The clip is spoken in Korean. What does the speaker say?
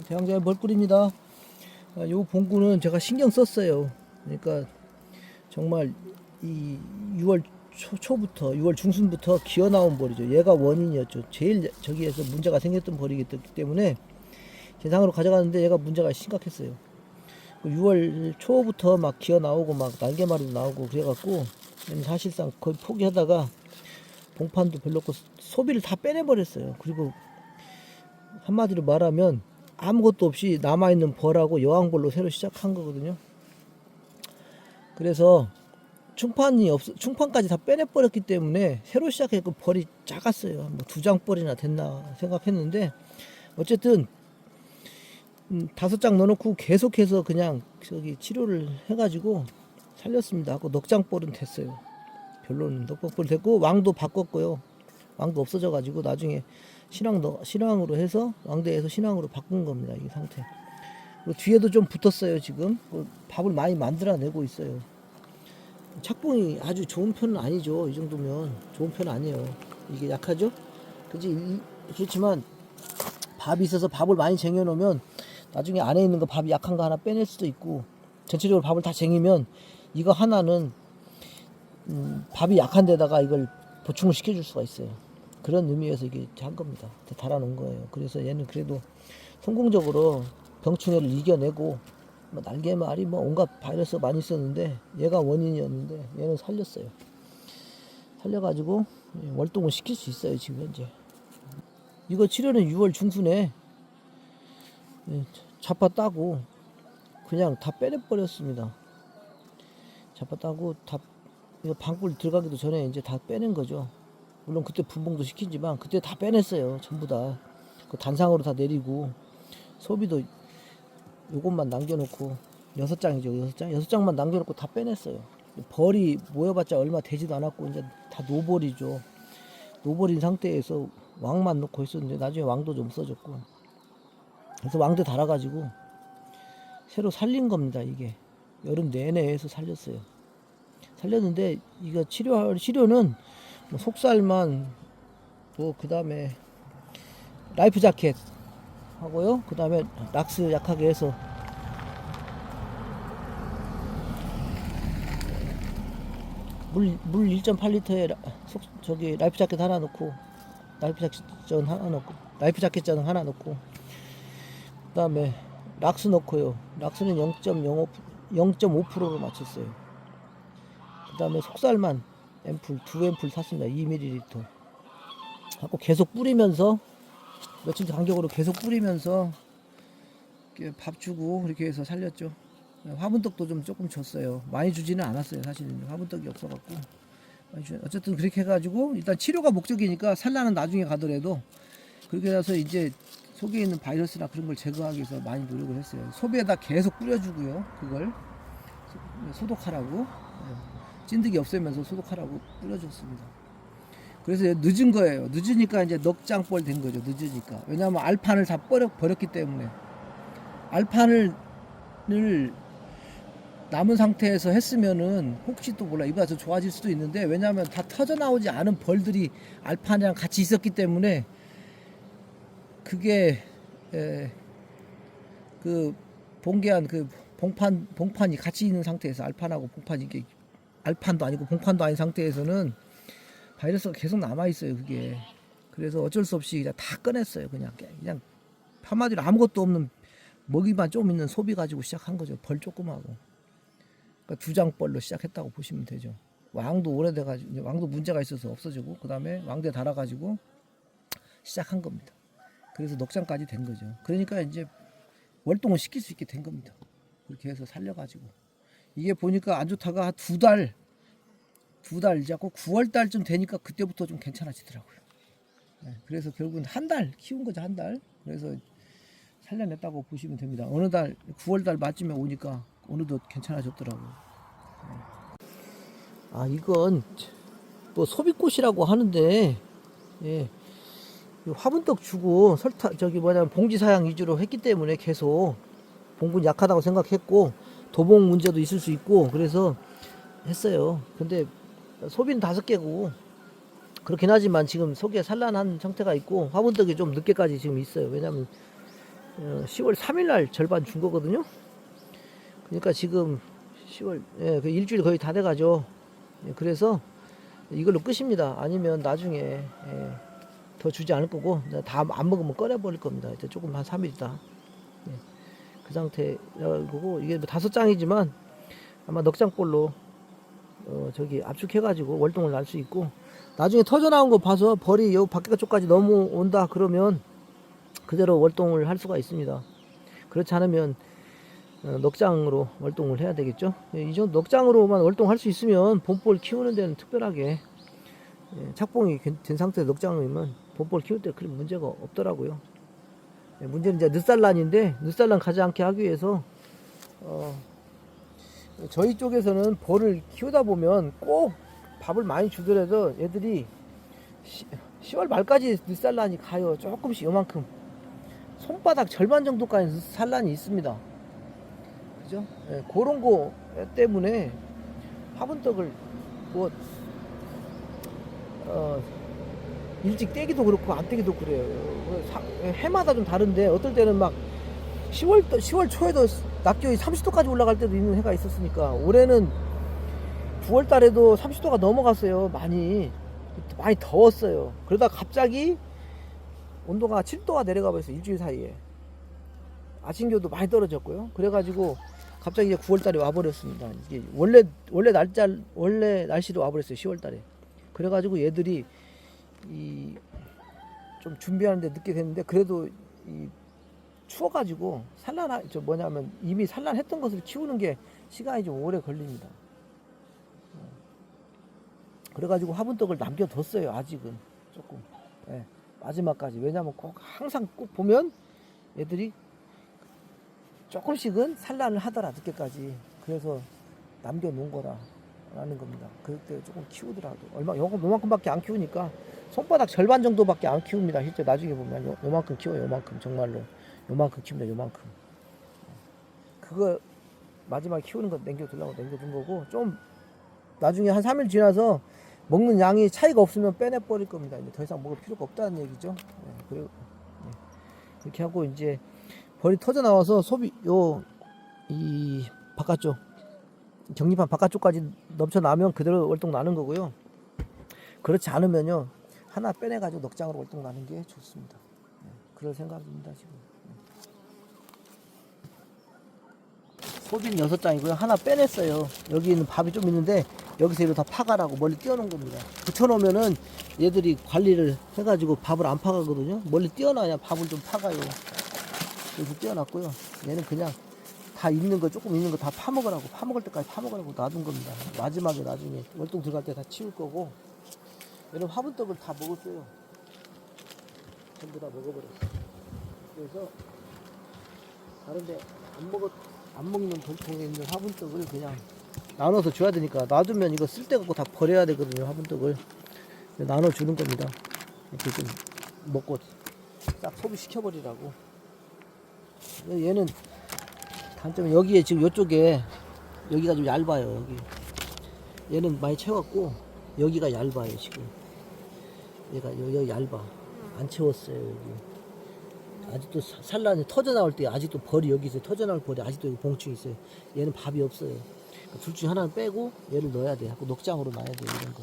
대왕자의 벌꿀입니다. 요 봉구는 제가 신경 썼어요. 그러니까 정말 이 6월 초부터 6월 중순부터 기어 나온 벌이죠. 얘가 원인이었죠. 제일 저기에서 문제가 생겼던 벌이기 때문에 대상으로 가져갔는데 얘가 문제가 심각했어요. 6월 초부터 막 기어 나오고 막 날개마리도 나오고 그래갖고 사실상 거의 포기하다가 봉판도 별로 없고 소비를 다 빼내버렸어요. 그리고 한마디로 말하면 아무것도 없이 남아있는 벌하고 여왕벌로 새로 시작한 거거든요. 그래서 충판까지 다 빼내버렸기 때문에 새로 시작했고 벌이 작았어요. 뭐 2장벌이나 됐나 생각했는데 어쨌든 5장 넣어놓고 계속해서 그냥 저기 치료를 해가지고 살렸습니다. 하고 넉장벌은 됐어요. 결론은 넉장벌 됐고 왕도 바꿨고요. 왕도 없어져가지고 나중에 신왕으로 해서 왕대에서 신왕으로 바꾼 겁니다. 이 상태. 그리고 뒤에도 좀 붙었어요. 지금 밥을 많이 만들어내고 있어요. 착봉이 아주 좋은 편은 아니죠. 이 정도면 좋은 편은 아니에요. 이게 약하죠. 그렇지만 밥이 있어서 밥을 많이 쟁여놓으면 나중에 안에 있는 거 밥이 약한 거 하나 빼낼 수도 있고, 전체적으로 밥을 다 쟁이면 이거 하나는 밥이 약한 데다가 이걸 보충을 시켜줄 수가 있어요. 그런 의미에서 이게 한 겁니다. 달아놓은 거예요. 그래서 얘는 그래도 성공적으로 병충해를 이겨내고, 뭐 날개말이 뭐 온갖 바이러스 많이 있었는데 얘가 원인이었는데 얘는 살렸어요. 살려가지고 월동을 시킬 수 있어요. 지금 현재 이거 치료는 6월 중순에 잡아 따고 그냥 다 빼내버렸습니다. 잡아 따고 다 이거 방꿀 들어가기도 전에 이제 다 빼낸 거죠. 물론 그때 분봉도 시키지만 그때 다 빼냈어요. 전부 다 그 단상으로 다 내리고 소비도 요것만 남겨놓고 6장이죠. 6장만 남겨놓고 다 빼냈어요. 벌이 모여봤자 얼마 되지도 않았고 이제 다 노벌이죠. 노벌인 상태에서 왕만 놓고 있었는데 나중에 왕도 좀 없어졌고, 그래서 왕대 달아가지고 새로 살린 겁니다. 이게 여름 내내 해서 살렸어요. 살렸는데 이거 치료는 뭐 속살만, 뭐 그 다음에 라이프 자켓 하고요. 그 다음에 락스 약하게 해서 물 1.8리터에 저기 라이프 자켓 하나 넣고, 라이프 자켓전 하나 넣고, 그 다음에 락스 넣고요. 락스는 0.5%로 맞췄어요. 그 다음에 속살만 두 앰플 샀습니다. 2ml 하고 계속 뿌리면서 며칠 간격으로 계속 뿌리면서 밥 주고 그렇게 해서 살렸죠. 화분떡도 좀 조금 줬어요. 많이 주지는 않았어요. 사실은 화분떡이 없어갖고. 어쨌든 그렇게 해가지고 일단 치료가 목적이니까 산란은 나중에 가더라도 그렇게 해서 이제 속에 있는 바이러스나 그런 걸 제거하기 위해서 많이 노력을 했어요. 소비에다 계속 뿌려주고요. 그걸 소독하라고, 찐득이 없애면서 소독하라고 뿌려줬습니다. 그래서 늦은 거예요. 늦으니까 이제 넉장벌 된 거죠. 늦으니까. 왜냐하면 알판을 다 버렸기 때문에. 알판을 남은 상태에서 했으면은 혹시 또 몰라 이보다 더 좋아질 수도 있는데, 왜냐하면 다 터져 나오지 않은 벌들이 알판이랑 같이 있었기 때문에 그게 그 봉개한 그 봉판이 같이 있는 상태에서 알판하고 봉판이, 이게 알판도 아니고 봉판도 아닌 상태에서는 바이러스가 계속 남아 있어요. 그게. 그래서 어쩔 수 없이 그냥 다 꺼냈어요. 그냥 한마디로 아무것도 없는 먹이만 좀 있는 소비 가지고 시작한 거죠. 벌 조그마하고. 그러니까 2장벌로 시작했다고 보시면 되죠. 왕도 오래돼가지고, 왕도 문제가 있어서 없어지고, 그 다음에 왕대 달아가지고 시작한 겁니다. 그래서 넉장까지 된 거죠. 그러니까 이제 월동을 시킬 수 있게 된 겁니다. 그렇게 해서 살려가지고. 이게 보니까 안 좋다가 한 2달 자꾸 9월달쯤 되니까 그때부터 좀 괜찮아지더라고요. 그래서 결국은 한 달 키운 거죠. 한 달. 그래서 살려냈다고 보시면 됩니다. 어느 달 9월달 맞쯤에 오니까 어느덧 괜찮아졌더라고요. 이건 뭐 소비꽃이라고 하는데, 화분떡 주고 봉지 사양 위주로 했기 때문에 계속 봉분 약하다고 생각했고, 도봉 문제도 있을 수 있고 그래서 했어요. 근데 소비는 5개고 그렇긴 하지만 지금 속에 산란한 상태가 있고 화분떡이 좀 늦게까지 지금 있어요. 왜냐면 10월 3일 날 절반 준 거거든요. 그러니까 지금 10월 그 일주일 거의 다 돼가죠. 그래서 이걸로 끝입니다. 아니면 나중에 더 주지 않을 거고 다 안 먹으면 꺼내버릴 겁니다. 이제 조금 한 3일 있다. 그 상태라고 이게 뭐 5장이지만 아마 넉장볼로 저기 압축해가지고 월동을 날 수 있고 나중에 터져 나온 거 봐서 벌이 요 밖에 쪽까지 넘어온다 그러면 그대로 월동을 할 수가 있습니다. 그렇지 않으면 넉장으로 월동을 해야 되겠죠. 이 정도 넉장으로만 월동할 수 있으면 봄볼 키우는 데는 특별하게 착봉이 된 상태에서 넉장이면 봄볼 키울 때 그런 문제가 없더라고요. 문제는 이제 늦산란인데 늦산란 가지 않게 하기 위해서 저희 쪽에서는 벌을 키우다 보면 꼭 밥을 많이 주더라도 얘들이 10월 말까지 늦산란이 가요. 조금씩 요만큼 손바닥 절반 정도까지 산란이 있습니다. 그죠? 그런 거 때문에 화분떡을 뭐 일찍 떼기도 그렇고 안 떼기도 그래요. 해마다 좀 다른데 어떨 때는 막 10월 초에도 낮 기온이 30도까지 올라갈 때도 있는 해가 있었으니까 올해는 9월 달에도 30도가 넘어갔어요. 많이 더웠어요. 그러다 갑자기 온도가 7도가 내려가 버렸어요. 일주일 사이에 아침 기온도 많이 떨어졌고요. 그래가지고 갑자기 이제 9월 달에 와버렸습니다. 이게 원래 날씨로 와버렸어요. 10월 달에. 그래가지고 얘들이 좀 준비하는데 늦게 됐는데 그래도 추워가지고 이미 산란했던 것을 키우는 게 시간이 좀 오래 걸립니다. 그래가지고 화분떡을 남겨뒀어요. 아직은 조금 마지막까지. 왜냐면 항상 꼭 보면 얘들이 조금씩은 산란을 하더라 늦게까지. 그래서 남겨놓은 거라는 겁니다. 그때 조금 키우더라도 요만큼밖에 안 키우니까 손바닥 절반 정도밖에 안 키웁니다. 실제 나중에 보면 요만큼 키워요. 요만큼 정말로 요만큼 키웁니다. 요만큼. 그거 마지막에 키우는 거 남겨둔 거고 좀 나중에 한 3일 지나서 먹는 양이 차이가 없으면 빼내버릴 겁니다. 이제 더 이상 먹을 필요가 없다는 얘기죠. 그렇게 하고 이제 벌이 터져 나와서 이 바깥쪽 정립판 바깥쪽까지 넘쳐 나면 그대로 월동 나는 거고요. 그렇지 않으면요 하나 빼내가지고 넉장으로 월동 나는 게 좋습니다. 그럴 생각입니다 지금. 소빈 6장이고요. 하나 빼냈어요. 여기는 밥이 좀 있는데 여기서 이거 다 파가라고 멀리 띄워놓은 겁니다. 붙여놓으면은 얘들이 관리를 해가지고 밥을 안 파가거든요. 멀리 띄워놔야 밥을 좀 파가요. 그래서 띄워놨고요. 얘는 그냥 다 있는 거 조금 있는 거 다 파먹으라고 파먹을 때까지 파먹으라고 놔둔 겁니다. 마지막에 나중에 월동 들어갈 때 다 치울 거고 얘는 화분떡을 다 먹었어요. 전부 다 먹어버렸어요. 그래서 다른데 안 먹는 돌통에 있는 화분떡을 그냥 나눠서 줘야 되니까 놔두면 이거 쓸 데 없고 다 버려야 되거든요. 화분떡을 나눠주는 겁니다. 이렇게 좀 먹고 싹 소비시켜버리라고. 얘는 단점은 여기에 지금 요쪽에 여기가 좀 얇아요. 여기 얘는 많이 채웠고 여기가 얇아요. 지금 얘가 여기 얇아. 안 채웠어요. 여기 아직도 산란이 터져 나올 때 아직도 벌이 여기 있어요. 터져 나올 벌이 아직도 여기 봉충 있어요. 얘는 밥이 없어요. 그러니까 둘 중에 하나는 빼고 얘를 넣어야 돼. 넉장으로 놔야 돼. 이런 거.